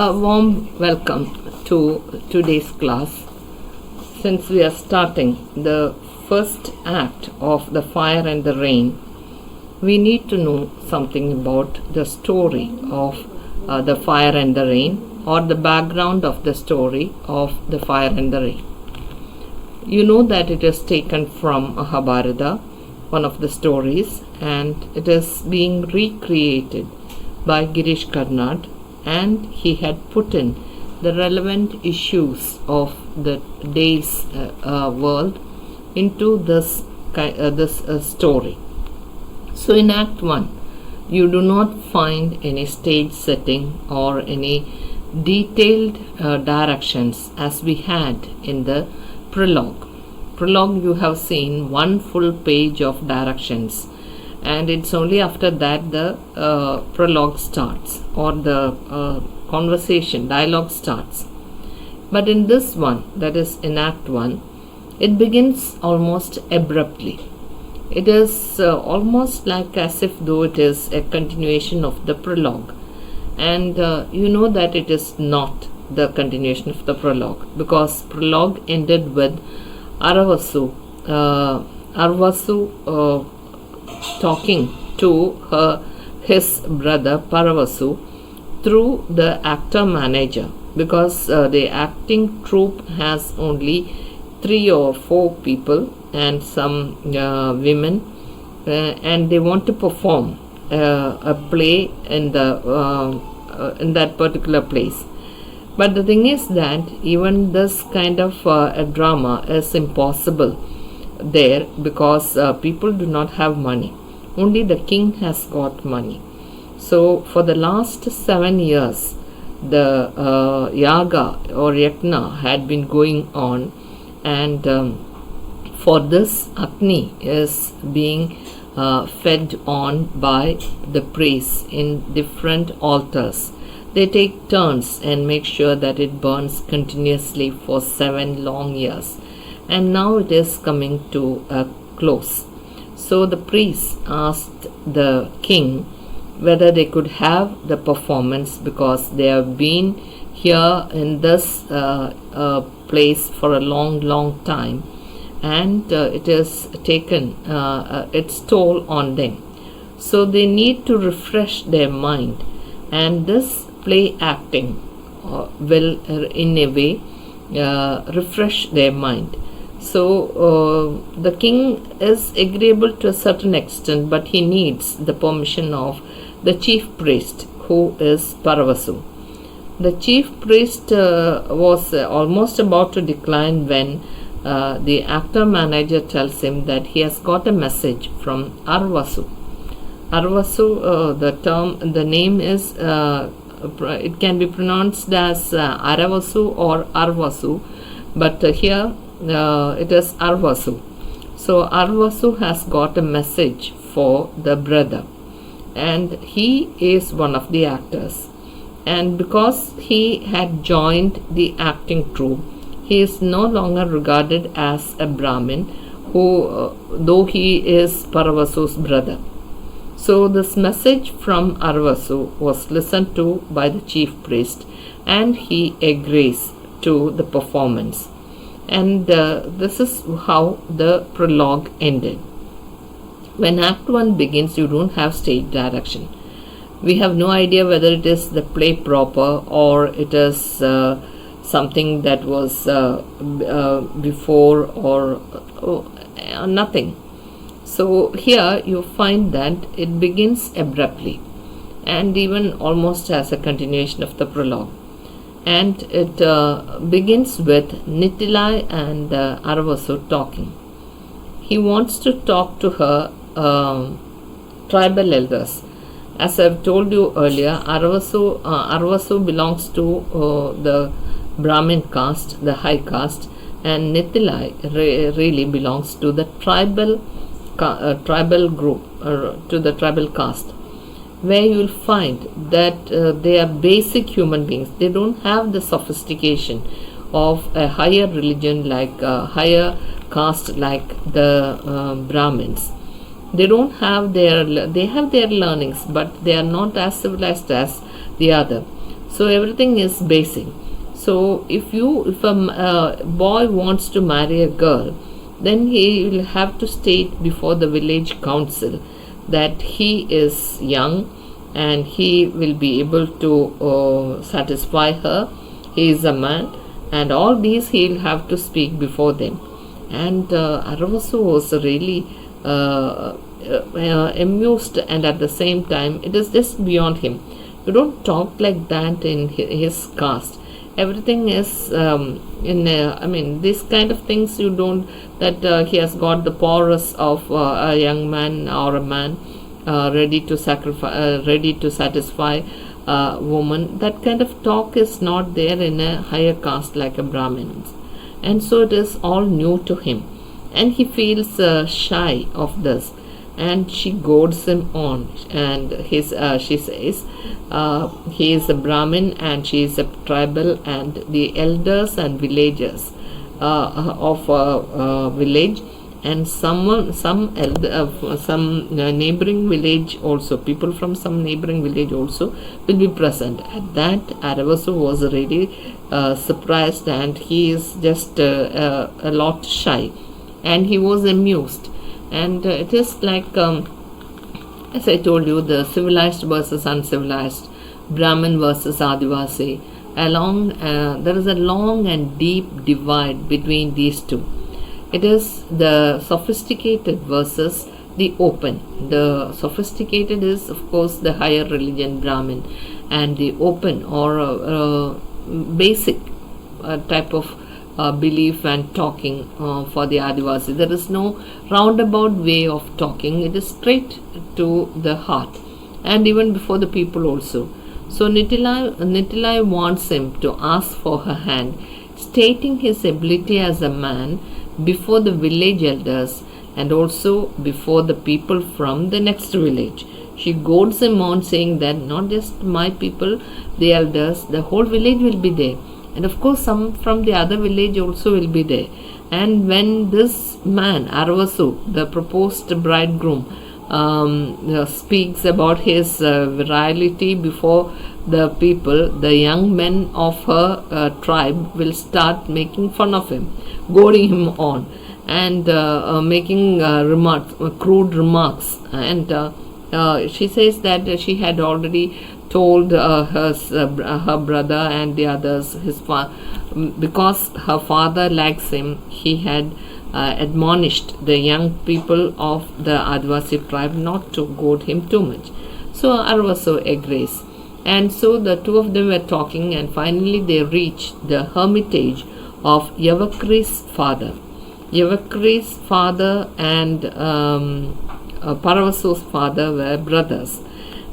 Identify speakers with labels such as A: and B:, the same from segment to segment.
A: A warm welcome to today's class. Since we are starting the first act of The Fire and the Rain, we need to know something about the story of The Fire and the Rain, or the background of the story of The Fire and the Rain. You know that it is taken from Mahabharata, one of the stories, and it is being recreated by Girish Karnad, and he had put in the relevant issues of the day's world into this story. So in Act 1, you do not find any stage setting or any detailed directions as we had in the prologue. Prologue, you have seen one full page of directions, and it's only after that the prologue starts, or the dialogue starts. But in this one, that is in Act 1, it begins almost abruptly. It is almost like as if though it is a continuation of the prologue, and you know that it is not the continuation of the prologue, because prologue ended with Arvasu talking to his brother Paravasu through the actor manager, because the acting troupe has only 3 or 4 people and some women, and they want to perform a play in that particular place. But the thing is that even this kind of a drama is impossible there, because people do not have money. Only the king has got money. So for the last 7 years, the yaga or yajna had been going on, and for this Agni is being fed on by the priests in different altars. They take turns and make sure that it burns continuously for 7 long years. And now it is coming to a close. So the priests asked the king whether they could have the performance, because they have been here in this place for a long time, and it has taken its toll on them. So they need to refresh their mind, and this play acting will in a way refresh their mind. So the king is agreeable to a certain extent, but he needs the permission of the chief priest, who is Paravasu. The chief priest was almost about to decline when the actor manager tells him that he has got a message from Arvasu. Arvasu, the name is, it can be pronounced as Aravasu or Arvasu, but here it is Arvasu. So Arvasu has got a message for the brother, and he is one of the actors. And because he had joined the acting troupe, he is no longer regarded as a Brahmin, who though he is Paravasu's brother. So this message from Arvasu was listened to by the chief priest, and he agrees to the performance. And this is how the prologue ended. When Act 1 begins, you don't have stage direction. We have no idea whether it is the play proper, or it is something that was before, or nothing. So here you find that it begins abruptly, and even almost as a continuation of the prologue. And it begins with Nitilai and Arvasu talking. He wants to talk to her tribal elders. As I've told you earlier, Arvasu belongs to the Brahmin caste, the high caste, and Nitilai really belongs to the tribal group, to the tribal caste, where you will find that they are basic human beings. They don't have the sophistication of a higher religion, like a higher caste like the Brahmins. They have their learnings, but they are not as civilized as the other. So everything is basic. So if a boy wants to marry a girl, then he will have to state before the village council that he is young and he will be able to satisfy her. He is a man, and all these he will have to speak before them. And Aravasu was really amused, and at the same time, it is just beyond him. You don't talk like that in his caste. Everything is these kind of things you don't, that he has got the porous of a young man or a man ready to satisfy a woman. That kind of talk is not there in a higher caste like a Brahmin, and so it is all new to him, and he feels shy of this, and she goads him on, and she says he is a Brahmin and she is a tribal, and the elders and villagers of a village, and some neighboring village also, people from some neighboring village also will be present. At that, Aravasu was really surprised, and he is just a lot shy, and he was amused. And it is like, as I told you, the civilized versus uncivilized, Brahmin versus Adivasi. There is a long and deep divide between these two. It is the sophisticated versus the open. The sophisticated is, of course, the higher religion, Brahmin, and the open or basic type of belief and talking for the Adivasi. There is no roundabout way of talking. It is straight to the heart, and even before the people also. So Nitilai wants him to ask for her hand, stating his ability as a man before the village elders and also before the people from the next village. She goads him on, saying that not just my people, the elders, the whole village will be there. And of course, some from the other village also will be there. And when this man, Aravasu, the proposed bridegroom, speaks about his virility before the people, the young men of her tribe will start making fun of him, goading him on, and making crude remarks. And she says that she had already told her brother and the others, because her father likes him, he had admonished the young people of the Adivasi tribe not to goad him too much. So Aravasu agrees, and so the two of them were talking, and finally they reached the hermitage of Yavakri's father. Yavakri's father and Paravasu's father were brothers,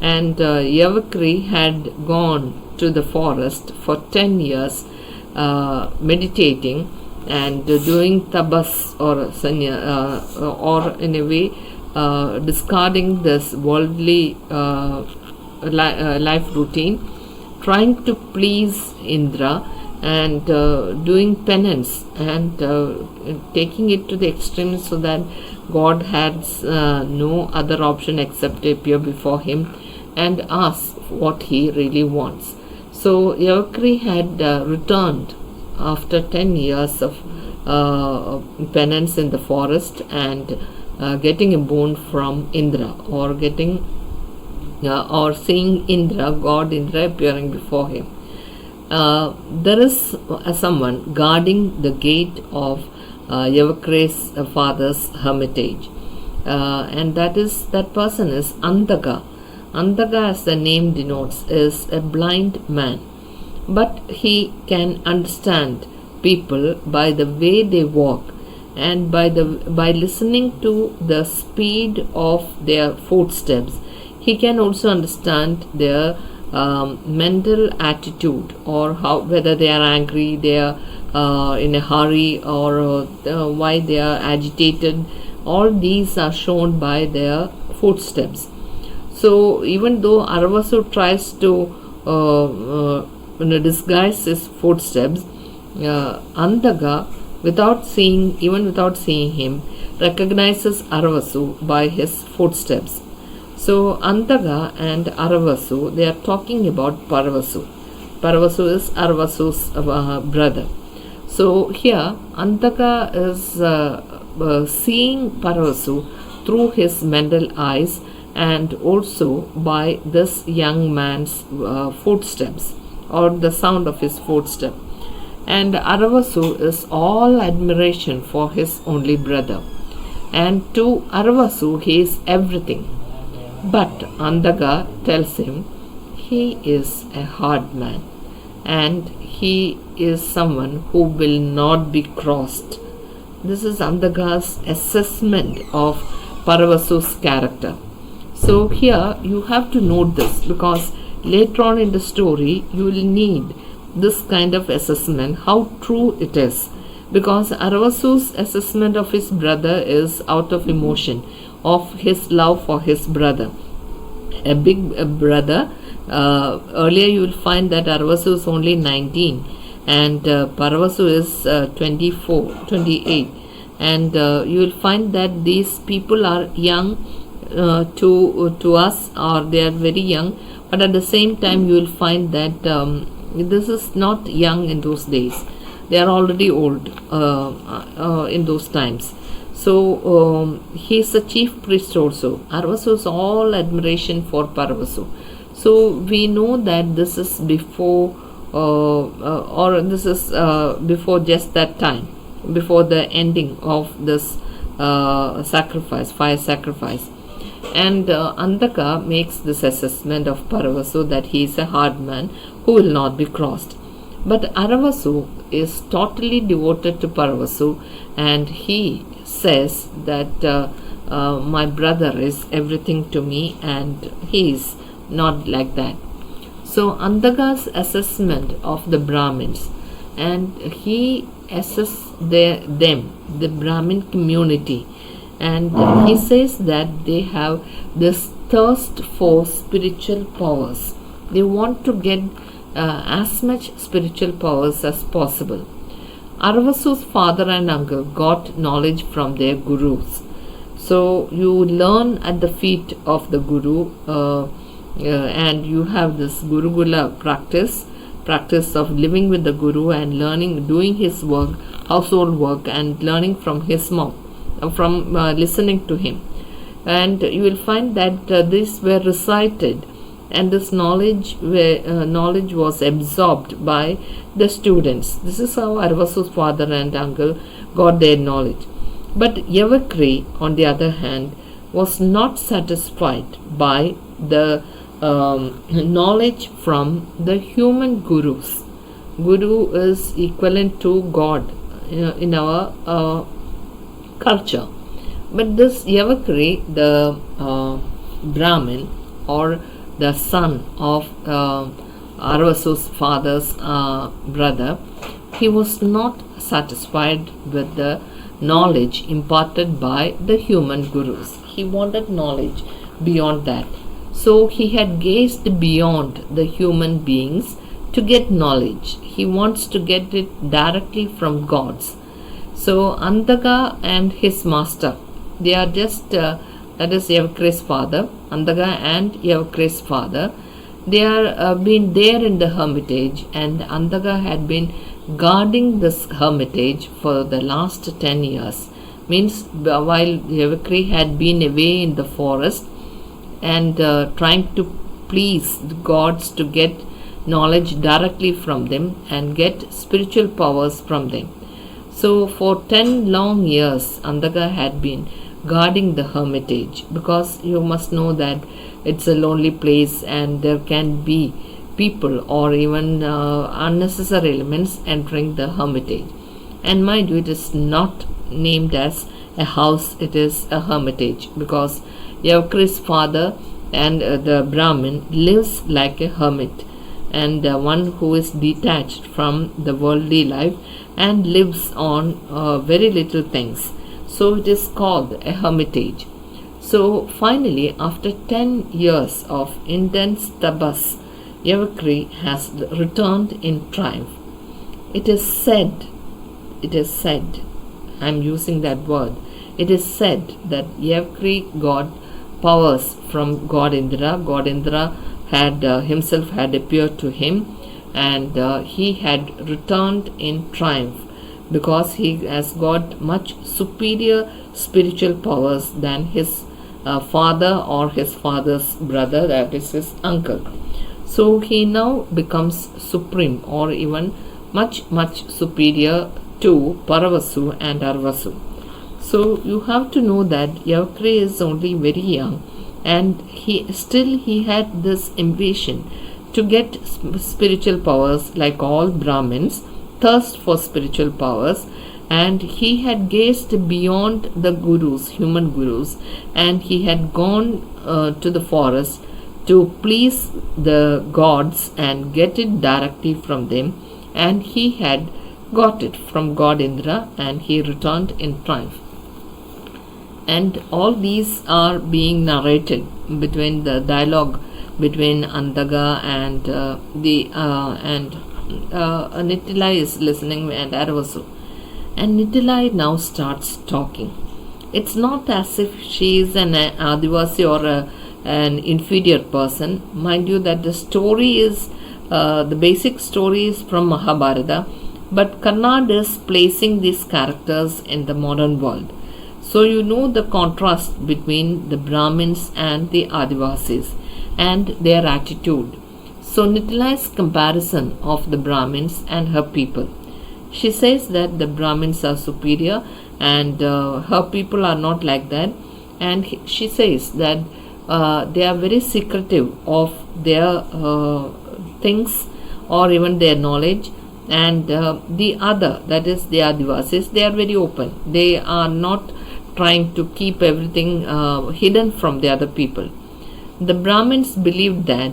A: and Yavakri had gone to the forest for 10 years meditating and doing tabas or sanya, or in a way discarding this worldly life routine, trying to please Indra, and doing penance and taking it to the extreme, so that God has no other option except to appear before him and ask what he really wants. So Yavakri had returned after 10 years of penance in the forest, and getting a boon from Indra, or seeing Indra, God Indra appearing before him. There is someone guarding the gate of Yavakri's father's hermitage, and that person is Andaga. Andaga, as the name denotes, is a blind man, but he can understand people by the way they walk, and by listening to the speed of their footsteps. He can also understand their mental attitude, or whether they are angry, they are in a hurry, or why they are agitated. All these are shown by their footsteps. So even though Aravasu tries to disguise his footsteps, Andaga, without seeing him, recognizes Aravasu by his footsteps. So Andaga and Aravasu, they are talking about Paravasu. Paravasu is Aravasu's brother. So here Antaka is seeing Paravasu through his mental eyes and also by this young man's footsteps or the sound of his footstep. And Aravasu is all admiration for his only brother. And to Aravasu he is everything. But Andaga tells him he is a hard man and he is someone who will not be crossed. This is Andaga's assessment of Paravasu's character. So here you have to note this, because later on in the story you will need this kind of assessment, how true it is. Because Aravasu's assessment of his brother is out of emotion, of his love for his brother. A big brother, earlier you will find that Aravasu is only 19 and Paravasu is 24, 28. And you will find that these people are young to us, or they are very young, but at the same time you will find that this is not young in those days. They are already old in those times. So he is a chief priest also. Aravasu is all admiration for Paravasu. So we know that this is before or this is before just that time, before the ending of this sacrifice, fire sacrifice. And Andaka makes this assessment of Paravasu that he is a hard man who will not be crossed. But Aravasu is totally devoted to Paravasu, and he says that my brother is everything to me, and he is not like that. So Andaga's assessment of the Brahmins, and he assesses them, the Brahmin community, and he says that they have this thirst for spiritual powers. They want to get as much spiritual powers as possible. Aravasu's father and uncle got knowledge from their gurus. So you learn at the feet of the guru, and you have this Gurukula practice of living with the guru and learning, doing his work, household work, and learning from his mouth, from listening to him. And you will find that these were recited, and this knowledge was absorbed by the students. This is how Aravasu's father and uncle got their knowledge. But Yavakri, on the other hand, was not satisfied by the knowledge from the human gurus. Guru is equivalent to God in our culture. But this Yavakri, the Brahmin or the son of Aravasu's father's brother, he was not satisfied with the knowledge imparted by the human gurus. He wanted knowledge beyond that. So he had gazed beyond the human beings to get knowledge. He wants to get it directly from gods. So Andaga and his master, they are just that is Yavakri's father, Andaga and Yavakri's father. They are been there in the hermitage, and Andaga had been guarding this hermitage for the last 10 years. Means while Yavakri had been away in the forest and trying to please the gods to get knowledge directly from them and get spiritual powers from them. So for 10 long years Andaga had been guarding the hermitage, because you must know that it's a lonely place and there can be people or even unnecessary elements entering the hermitage. And mind you, it is not named as a house, it is a hermitage, because Yavakri's father and the Brahmin lives like a hermit, and one who is detached from the worldly life and lives on very little things. So it is called a hermitage. So finally, after 10 years of intense tapas, Yavakri has returned in triumph. It is said, I am using that word, it is said that Yavakri got powers from God Indra. God Indra had himself had appeared to him and he had returned in triumph because he has got much superior spiritual powers than his father or his father's brother, that is his uncle. So he now becomes supreme or even much superior to Paravasu and Arvasu. So you have to know that Yavakri is only very young, and he had this ambition to get spiritual powers like all Brahmins, thirst for spiritual powers, and he had gazed beyond the gurus, human gurus, and he had gone to the forest to please the gods and get it directly from them, and he had got it from God Indra, and he returned in triumph. And all these are being narrated between the dialogue between Andaga and Nittilai is listening, and Arvasu. And Nittilai now starts talking. It's not as if she is an Adivasi or an inferior person. Mind you that the story is, the basic story is from Mahabharata, but Karnad is placing these characters in the modern world. So you know the contrast between the Brahmins and the Adivasis and their attitude. So Nittilai's comparison of the Brahmins and her people. She says that the Brahmins are superior and her people are not like that. And she says that they are very secretive of their things or even their knowledge. And the other, that is the Adivasis, they are very open. They are not trying to keep everything hidden from the other people. The Brahmins believed that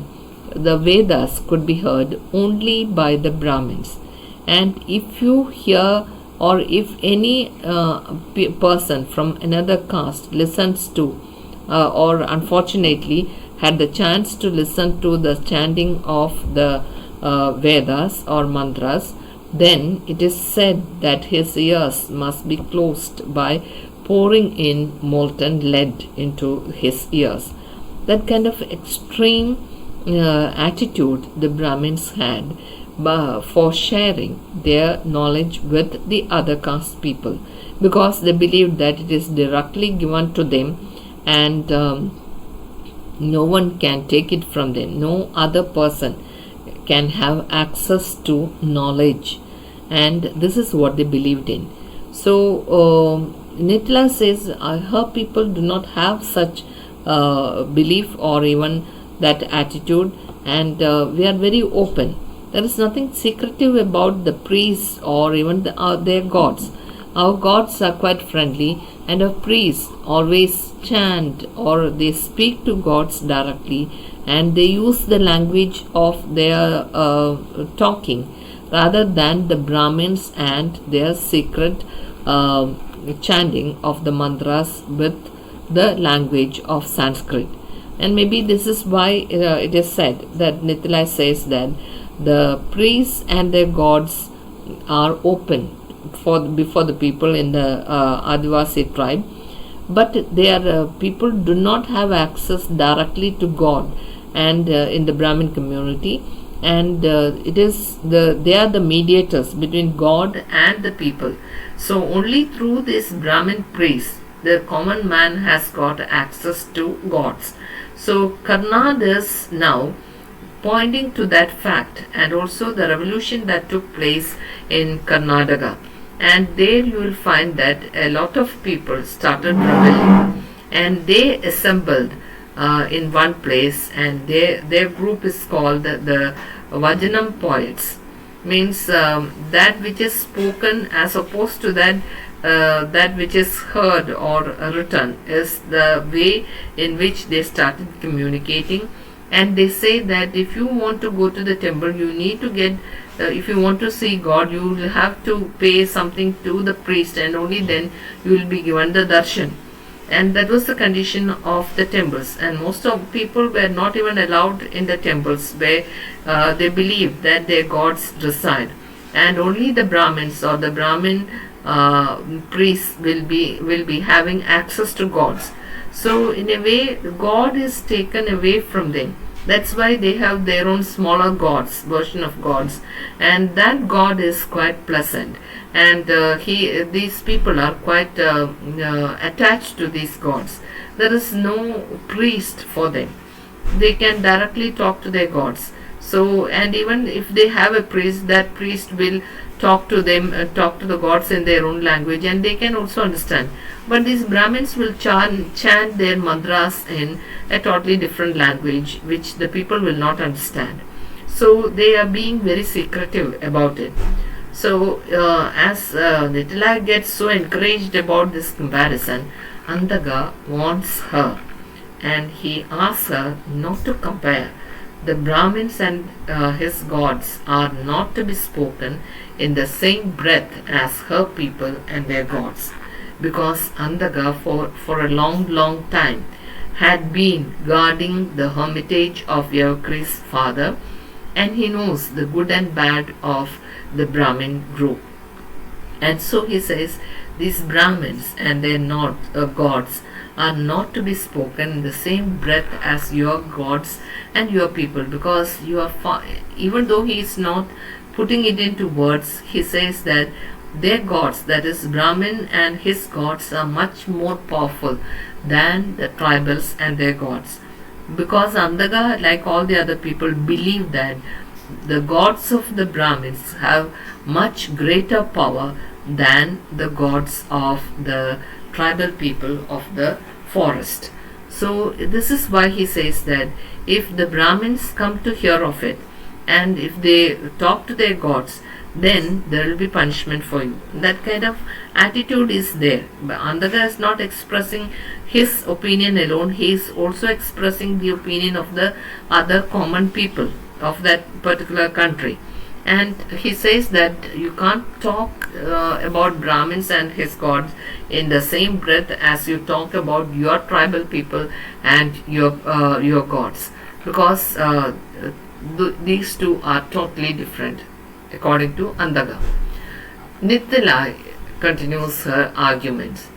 A: the Vedas could be heard only by the Brahmins. And if you hear, or if any person from another caste listens to, or unfortunately had the chance to listen to the chanting of the Vedas or mantras, then it is said that his ears must be closed by pouring in molten lead into his ears. That kind of extreme attitude the Brahmins had for sharing their knowledge with the other caste people, because they believed that it is directly given to them, and no one can take it from them. No other person can have access to knowledge, and this is what they believed in. So Nitla says her people do not have such belief or even that attitude, and we are very open. There is nothing secretive about the priests or even their gods. Our gods are quite friendly, and our priests always chant or they speak to gods directly, and they use the language of their talking rather than the Brahmins and their secret chanting of the mantras with the language of Sanskrit. And maybe this is why it is said that Nittilai says that the priests and their gods are open before the people in the Adivasi tribe, but their people do not have access directly to God and in the Brahmin community, and they are the mediators between God and the people. So only through this Brahmin priests the common man has got access to gods. So Karnad is now pointing to that fact, and also the revolution that took place in Karnataka. And there you will find that a lot of people started rebelling, and they assembled in one place, and their group is called the Vajanam poets. Means that which is spoken as opposed to that which is heard or written is the way in which they started communicating. And they say that if you want to go to the temple, you need to get, if you want to see God, you will have to pay something to the priest, and only then you will be given the darshan. And that was the condition of the temples. And most of people were not even allowed in the temples where they believed that their gods reside. And only the Brahmins or the Brahmin priests will be having access to gods. So in a way, God is taken away from them, That's why they have their own smaller gods, version of gods, and that god is quite pleasant. And these people are quite attached to these gods. There is no priest for them. They can directly talk to their gods. So, and even if they have a priest, that priest will talk to them, talk to the gods in their own language, and they can also understand. But these Brahmins will chant their mantras in a totally different language, which the people will not understand. So they are being very secretive about it. So as Nitila gets so encouraged about this comparison, Andaga wants her, and he asks her not to compare. The Brahmins and his gods are not to be spoken in the same breath as her people and their gods, because Andaga for a long time had been guarding the hermitage of Yavakri's father, and he knows the good and bad of the Brahmin group. And so he says, these Brahmins and their gods are not to be spoken in the same breath as your gods and your people, because you are even though he is not putting it into words, he says that their gods, that is Brahmin and his gods, are much more powerful than the tribals and their gods, because Andaga, like all the other people, believe that the gods of the Brahmins have much greater power than the gods of the tribal people of the forest. So this is why he says that if the Brahmins come to hear of it, and if they talk to their gods, then there will be punishment for you. That kind of attitude is there. But Andaga is not expressing his opinion alone, he is also expressing the opinion of the other common people of that particular country. And he says that you can't talk about Brahmins and his gods in the same breath as you talk about your tribal people and your gods, because these two are totally different, according to Andaga. Nitila continues her arguments,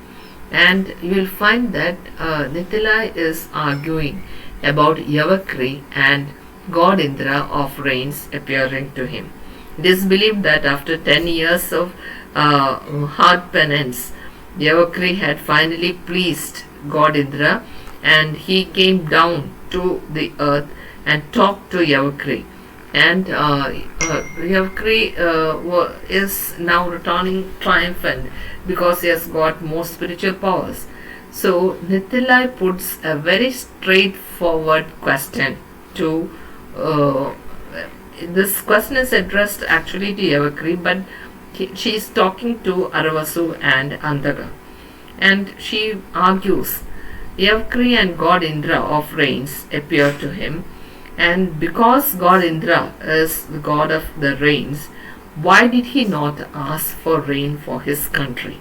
A: and you will find that Nitila is arguing about Yavakri and god Indra of rains appearing to him. It is believed that after 10 years of hard penance, Yavakri had finally pleased god Indra, and he came down to the earth and talked to Yavakri. And Yavakri is now returning triumphant because he has got more spiritual powers. So Nitila puts a very straightforward question to this question is addressed actually to Yavakri, but she is talking to Aravasu and Andaga, and she argues Yavakri and god Indra of rains appear to him, and because god Indra is the god of the rains, why did he not ask for rain for his country?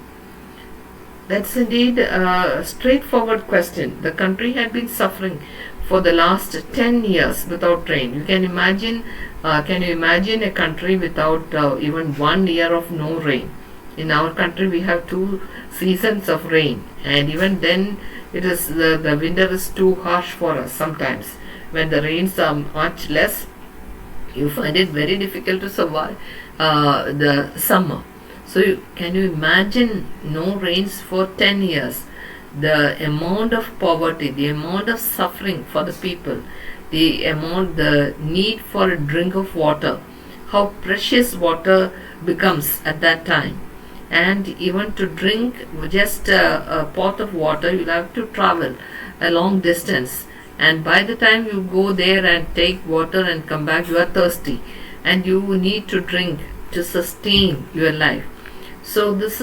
A: That's indeed a straightforward question. The country had been suffering for the last 10 years without rain. You can imagine, can you imagine a country without even 1 year of no rain? In our country we have 2 seasons of rain, and even then it is the winter is too harsh for us sometimes. When the rains are much less, you find it very difficult to survive the summer. So can you imagine no rains for 10 years? The amount of poverty, the amount of suffering for the people, the need for a drink of water, how precious water becomes at that time. And even to drink just a pot of water, you'll have to travel a long distance, and by the time you go there and take water and come back, you are thirsty and you need to drink to sustain your life. So this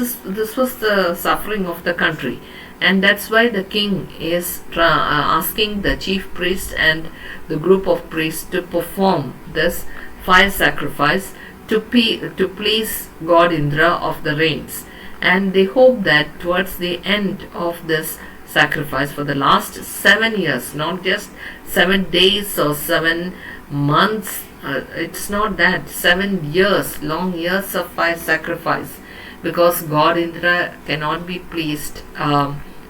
A: was the suffering of the country, and that's why the king is asking the chief priest and the group of priests to perform this fire sacrifice to please god Indra of the rains. And they hope that towards the end of this sacrifice, for the last 7 years, not just 7 days or 7 months, it's not that, 7 years, long years of fire sacrifice, because god Indra cannot be pleased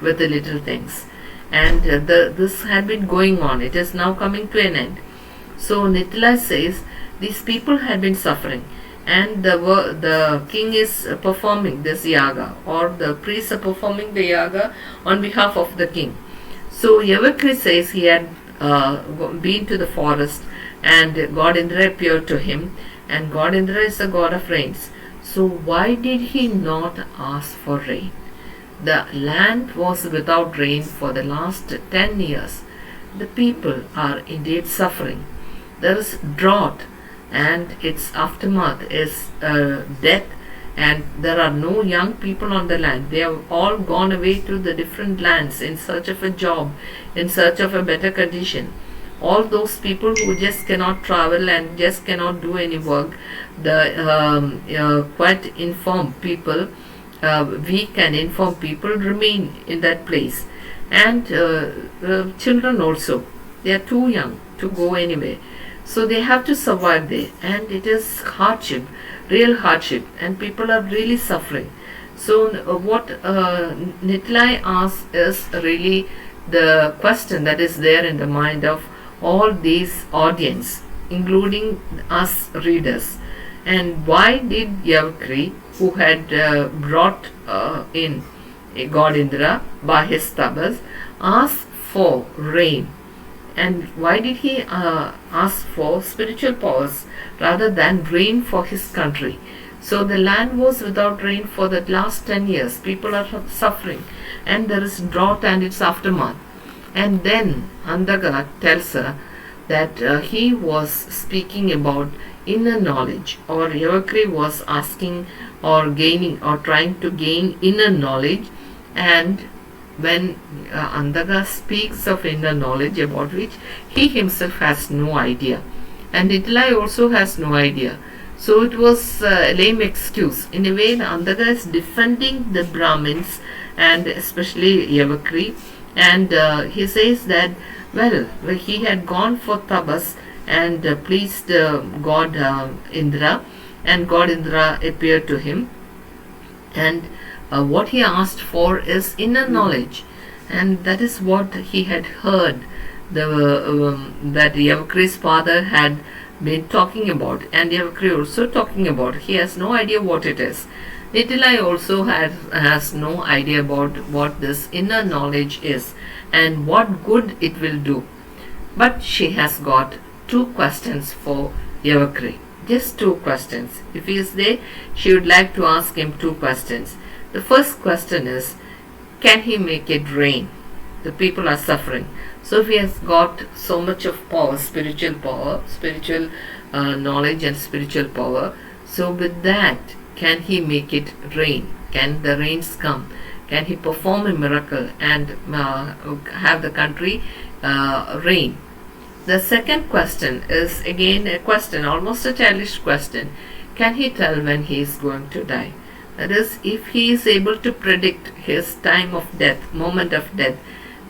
A: with the little things. and this had been going on. It is now coming to an end. So Nitila says these people had been suffering, and the king is performing this yaga, or the priests are performing the yaga on behalf of the king. So Yavakri says he had been to the forest, and God Indra appeared to him, and God Indra is the god of rains. So why did he not ask for rain? The land was without rain for the last 10 years. The people are indeed suffering. There is drought, and its aftermath is death, and there are no young people on the land. They have all gone away to the different lands in search of a job, in search of a better condition. All those people who just cannot travel and just cannot do any work, the quite infirm people, weak and infirm people remain in that place, and children also, they are too young to go anywhere, so they have to survive there, and it is hardship, real hardship, and people are really suffering. So what Nitlai asks is really the question that is there in the mind of all these audience, including us readers. And why did Yavakri, who had brought in God Indra by his tapas, ask for rain? And why did he ask for spiritual powers rather than rain for his country? So the land was without rain for the last 10 years. People are suffering, and there is drought and its aftermath. And then Andaga tells her that he was speaking about inner knowledge, or Yavakri was asking or gaining or trying to gain inner knowledge. And when Andaga speaks of inner knowledge about which he himself has no idea, and Nitlai also has no idea, so it was a lame excuse. In a way, Andaga is defending the Brahmins and especially Yavakri, and he says that, well, he had gone for tapas and pleased God Indra, and God Indra appeared to him, and what he asked for is inner knowledge, and that is what he had heard that Yavakri's father had been talking about, and Yavakri also talking about. He has no idea what it is. Nitilai also has no idea about what this inner knowledge is and what good it will do. But she has got 2 questions for Yavakri. Just 2 questions. If he is there, she would like to ask him 2 questions. The first question is, can he make it rain? The people are suffering. So if he has got so much of power, spiritual knowledge and spiritual power, so with that, can he make it rain? Can the rains come? Can he perform a miracle and have the country rain? The second question is again a question, almost a childish question. Can he tell when he is going to die? That is, if he is able to predict his time of death, moment of death,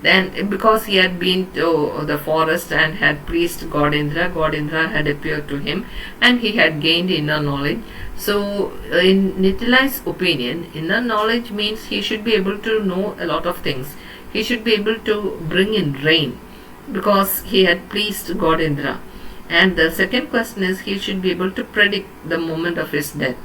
A: then because he had been to the forest and had pleased God Indra had appeared to him, and he had gained inner knowledge. So in Nitilai's opinion, inner knowledge means he should be able to know a lot of things. He should be able to bring in rain because he had pleased God Indra. And the second question is, he should be able to predict the moment of his death,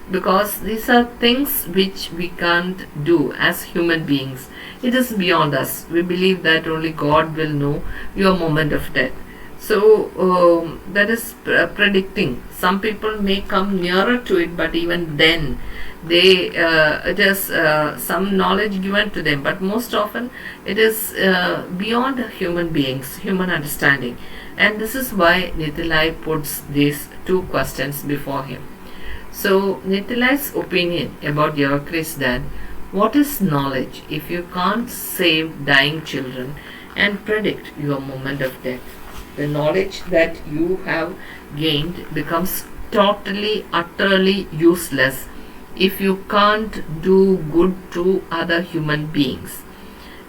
A: because these are things which we can't do as human beings. It is beyond us. We believe that only God will know your moment of death. So that is predicting. Some people may come nearer to it, but even then it is some knowledge given to them, but most often it is beyond human beings, human understanding. And this is why Nitilai puts these 2 questions before him. So Nitilai's opinion about Yavakri is that, what is knowledge if you can't save dying children and predict your moment of death? The knowledge that you have gained becomes totally, utterly useless if you can't do good to other human beings.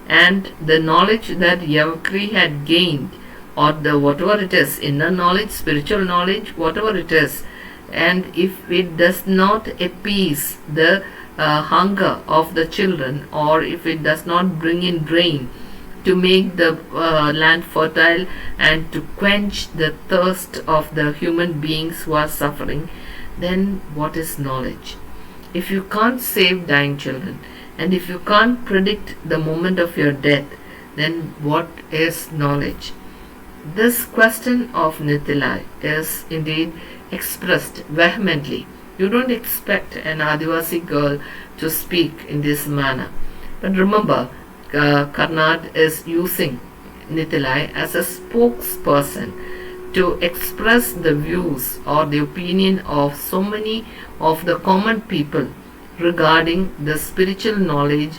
A: And the knowledge that Yavakri had gained, or the whatever it is, inner knowledge, spiritual knowledge, whatever it is, and if it does not appease the hunger of the children, or if it does not bring in rain to make the land fertile and to quench the thirst of the human beings who are suffering, then what is knowledge? If you can't save dying children, and if you can't predict the moment of your death, then what is knowledge? This question of Nitilai is indeed expressed vehemently. You don't expect an Adivasi girl to speak in this manner. But remember, Karnad is using Nitilai as a spokesperson to express the views or the opinion of so many of the common people regarding the spiritual knowledge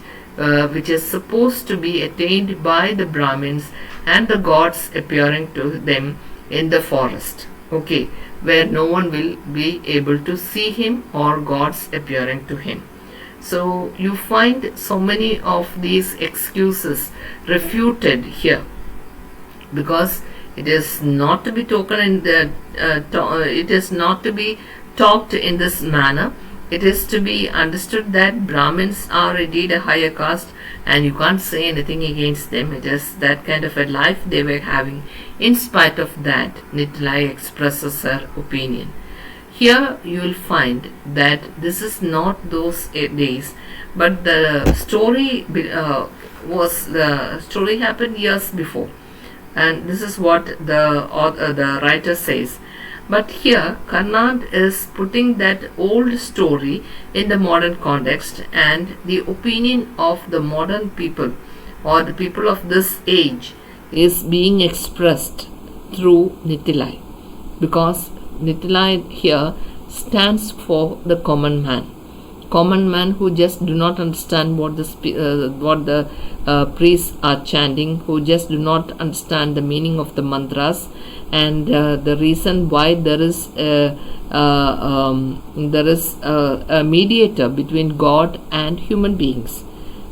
A: which is supposed to be attained by the Brahmins and the gods appearing to them in the forest, okay, where no one will be able to see him or gods appearing to him. So you find so many of these excuses refuted here, because it is not to be taken in the it is not to be talked in this manner. It is to be understood that Brahmins are indeed a higher caste and you can't say anything against them. It is that kind of a life they were having. In spite of that, Nitilai expresses her opinion. Here you will find that this is not those days, but the story happened years before, and this is what the writer says. But here Karnad is putting that old story in the modern context, and the opinion of the modern people or the people of this age is being expressed through Nitilai, because Nitilai here stands for the common man who just do not understand what the priests are chanting, who just do not understand the meaning of the mantras, and the reason why there is a mediator between God and human beings.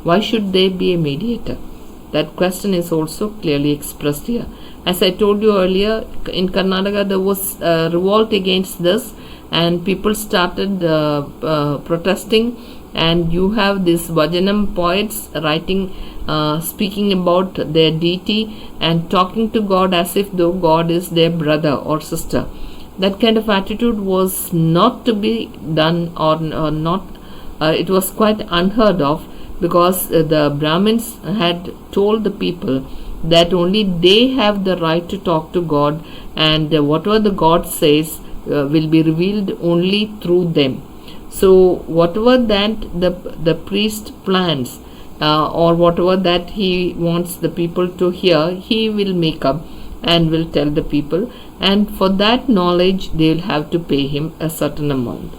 A: Why should there be a mediator? That question is also clearly expressed here. As I told you earlier, in Karnataka there was a revolt against this, and people started protesting, and you have these Vajanam poets writing, speaking about their deity and talking to God as if though God is their brother or sister. That kind of attitude was not to be done, or not. It was quite unheard of, because the Brahmins had told the people that only they have the right to talk to God, and whatever the God says will be revealed only through them. So whatever that the priest plans, or whatever that he wants the people to hear, he will make up and will tell the people, and for that knowledge they will have to pay him a certain amount.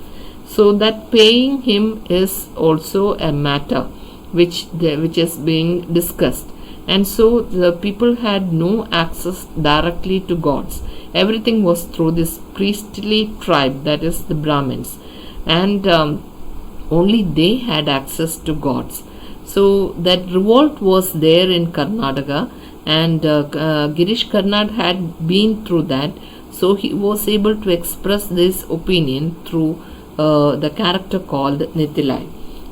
A: So that paying him is also a matter which is being discussed. And so the people had no access directly to gods. Everything was through this priestly tribe, that is the Brahmins, and only they had access to gods. So that revolt was there in Karnataka, and Girish Karnad had been through that, so he was able to express this opinion through the character called Nitilai.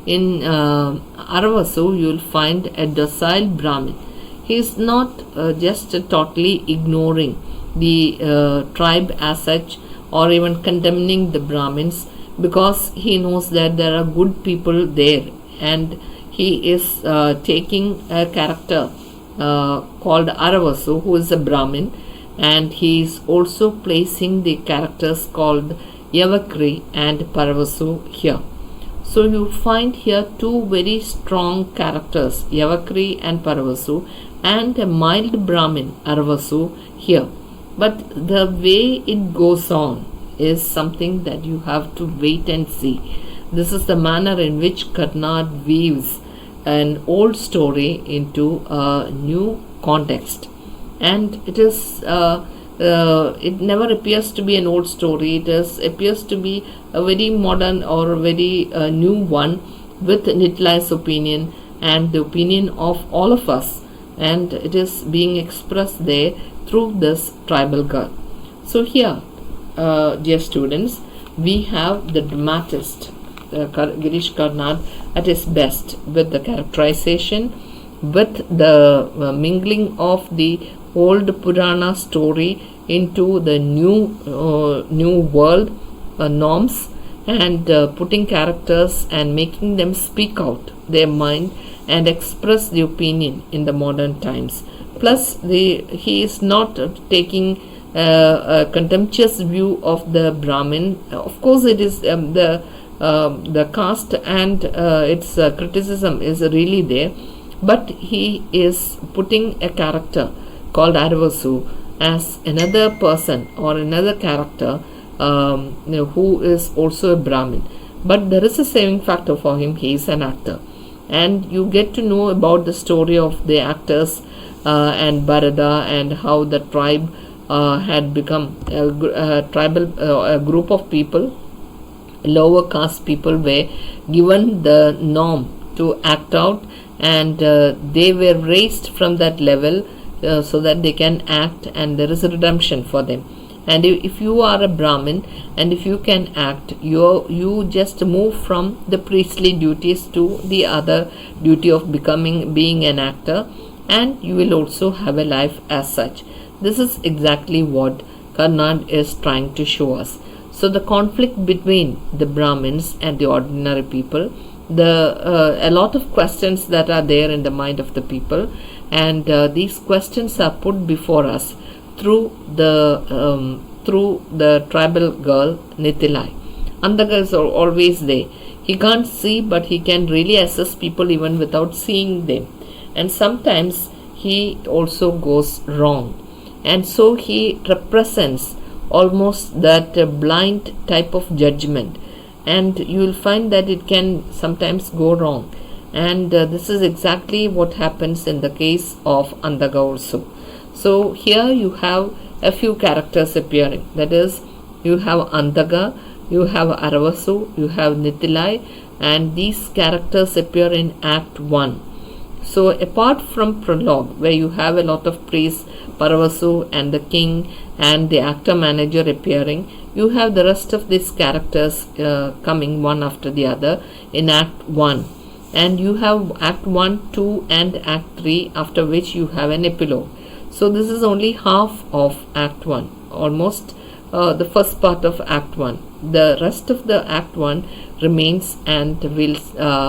A: In Aravasu, you will find a docile Brahmin. He is not just totally ignoring the tribe as such, or even condemning the Brahmins, because he knows that there are good people there, and he is taking a character called Aravasu, who is a Brahmin, and he is also placing the characters called Yavakri and Paravasu here. So you find here two very strong characters, Yavakri and Paravasu, and a mild Brahmin, Aravasu, here. But the way it goes on is something that you have to wait and see. This is the manner in which Karnad weaves an old story into a new context. And it is it never appears to be an old story. It appears to be a very modern or a very new one, with Nitilai's opinion and the opinion of all of us, and it is being expressed there through this tribal girl. So here, dear students, we have the dramatist Girish Karnad at his best, with the characterization with the mingling of the old Purana story into the new world norms, and putting characters and making them speak out their mind and express the opinion in the modern times. Plus, he is not taking a contemptuous view of the Brahmin. Of course, it is the caste and its criticism is really there, but he is putting a character called Aravasu as another person or another character who is also a Brahmin. But there is a saving factor for him. He is an actor, and you get to know about the story of the actors and Bharata, and how the tribe had become a group of people, lower caste people were given the norm to act out, and they were raised from that level so that they can act, and there is a redemption for them. And if you are a Brahmin and if you can act, you just move from the priestly duties to the other duty of being an actor, and you will also have a life as such. This is exactly what Karnad is trying to show us. So the conflict between the Brahmins and the ordinary people, a lot of questions that are there in the mind of the people, and these questions are put before us through the tribal girl Nitilai. Andaga is always there. He can't see, but he can really assess people even without seeing them. And sometimes he also goes wrong. And so he represents almost that blind type of judgment. And you will find that it can sometimes go wrong. And this is exactly what happens in the case of Andaga also. So here you have a few characters appearing. That is, you have Andaga, you have Aravasu, you have Nitilai, and these characters appear in Act 1. So apart from prologue, where you have a lot of priests, Paravasu and the king and the actor manager appearing, you have the rest of these characters coming one after the other in Act 1. And you have Act 1, 2 and Act 3, after which you have an epilogue. So this is only half of Act 1, almost the first part of Act 1. The rest of the Act 1 remains, and we'll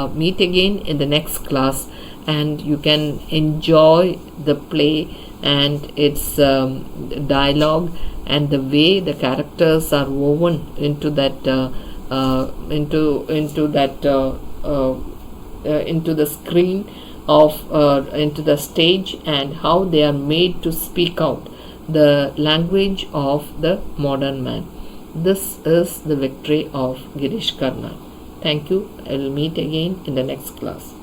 A: meet again in the next class, and you can enjoy the play and its dialogue and the way the characters are woven into that into the screen of into the stage, and how they are made to speak out the language of the modern man. This is the victory of Girish Karnad. Thank you. I will meet again in the next class.